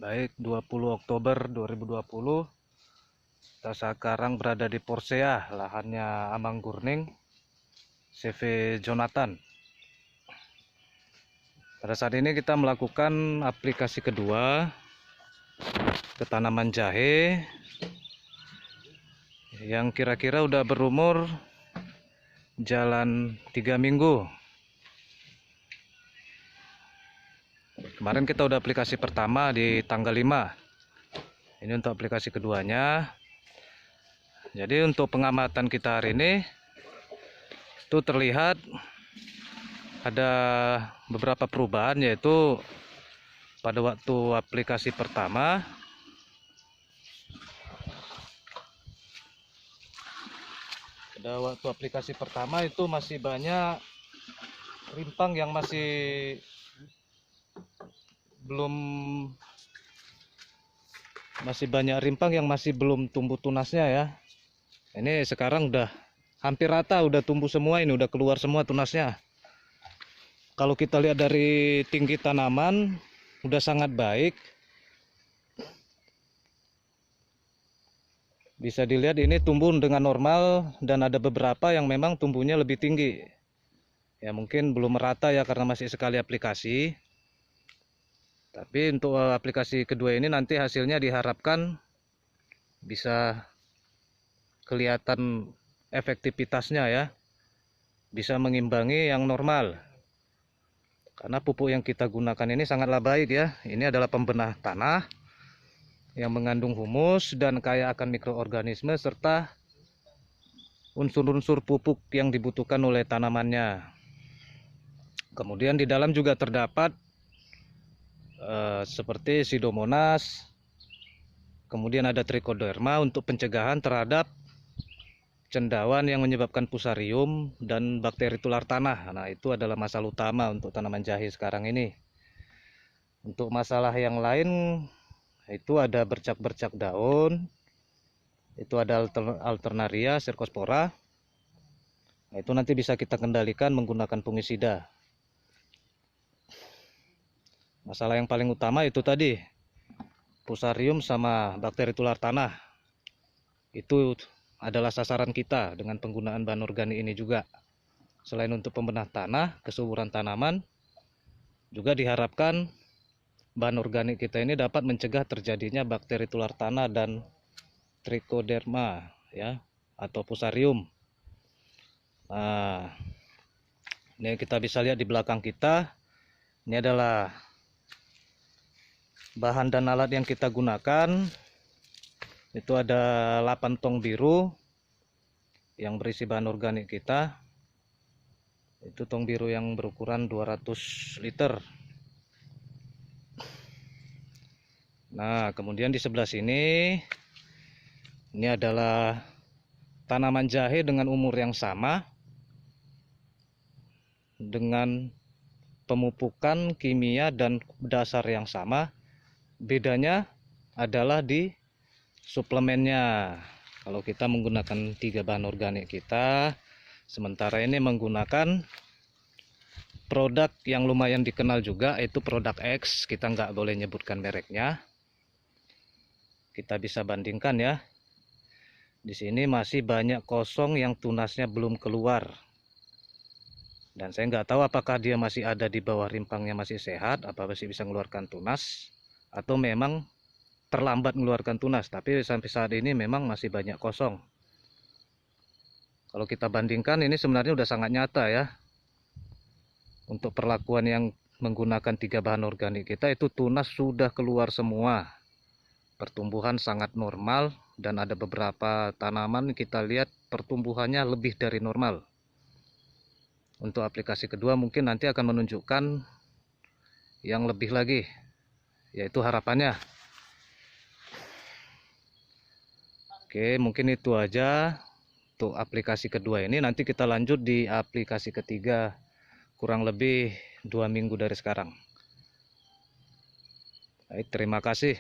Baik, 20 Oktober 2020. Kita sekarang berada di Porsea, lahannya Amang Gurning, CV Jonathan. Pada saat ini kita melakukan aplikasi kedua ke tanaman jahe yang kira-kira udah berumur jalan 3 minggu. Kemarin kita udah aplikasi pertama di tanggal 5. Ini untuk aplikasi keduanya. Jadi untuk pengamatan kita hari ini itu terlihat ada beberapa perubahan, yaitu pada waktu aplikasi pertama itu masih banyak rimpang yang masih belum tumbuh tunasnya ya. Ini sekarang udah hampir rata, udah tumbuh semua, ini udah keluar semua tunasnya. Kalau kita lihat dari tinggi tanaman udah sangat baik. Bisa dilihat ini tumbuh dengan normal, dan ada beberapa yang memang tumbuhnya lebih tinggi. Ya mungkin belum merata ya karena masih sekali aplikasi. Tapi untuk aplikasi kedua ini nanti hasilnya diharapkan bisa kelihatan efektivitasnya ya. Bisa mengimbangi yang normal. Karena pupuk yang kita gunakan ini sangatlah baik ya. Ini adalah pembenah tanah yang mengandung humus dan kaya akan mikroorganisme serta unsur-unsur pupuk yang dibutuhkan oleh tanamannya. Kemudian di dalam juga terdapat seperti Pseudomonas, kemudian ada Trichoderma untuk pencegahan terhadap cendawan yang menyebabkan fusarium dan bakteri tular tanah. Nah, itu adalah masalah utama untuk tanaman jahe sekarang ini. Untuk masalah yang lain itu ada bercak-bercak daun, itu ada Alternaria, Cercospora. Nah, itu nanti bisa kita kendalikan menggunakan fungisida. Masalah yang paling utama itu tadi, fusarium sama bakteri tular tanah. Itu adalah sasaran kita dengan penggunaan bahan organik ini juga. Selain untuk pembenah tanah, kesuburan tanaman, juga diharapkan bahan organik kita ini dapat mencegah terjadinya bakteri tular tanah dan Trichoderma ya, atau fusarium. Nah, ini kita bisa lihat di belakang kita. Ini adalah bahan dan alat yang kita gunakan. Itu ada 8 tong biru yang berisi bahan organik kita. Itu tong biru yang berukuran 200 liter. Nah, kemudian di sebelah sini ini adalah tanaman jahe dengan umur yang sama, dengan pemupukan kimia dan dasar yang sama. Bedanya adalah di suplemennya. Kalau kita menggunakan 3 bahan organik kita, sementara ini menggunakan produk yang lumayan dikenal juga, yaitu produk X. Kita nggak boleh nyebutkan mereknya. Kita bisa bandingkan ya. Di sini masih banyak kosong yang tunasnya belum keluar. Dan saya nggak tahu apakah dia masih ada di bawah rimpangnya masih sehat, apa masih bisa mengeluarkan tunas, atau memang terlambat mengeluarkan tunas. Tapi sampai saat ini memang masih banyak kosong. Kalau kita bandingkan, ini sebenarnya udah sangat nyata ya. Untuk perlakuan yang menggunakan 3 bahan organik kita, itu tunas sudah keluar semua. Pertumbuhan sangat normal, dan ada beberapa tanaman kita lihat pertumbuhannya lebih dari normal. Untuk aplikasi kedua mungkin nanti akan menunjukkan yang lebih lagi, yaitu harapannya. Oke, mungkin itu aja untuk aplikasi kedua ini. Nanti kita lanjut di aplikasi ketiga kurang lebih 2 minggu dari sekarang. Baik, terima kasih.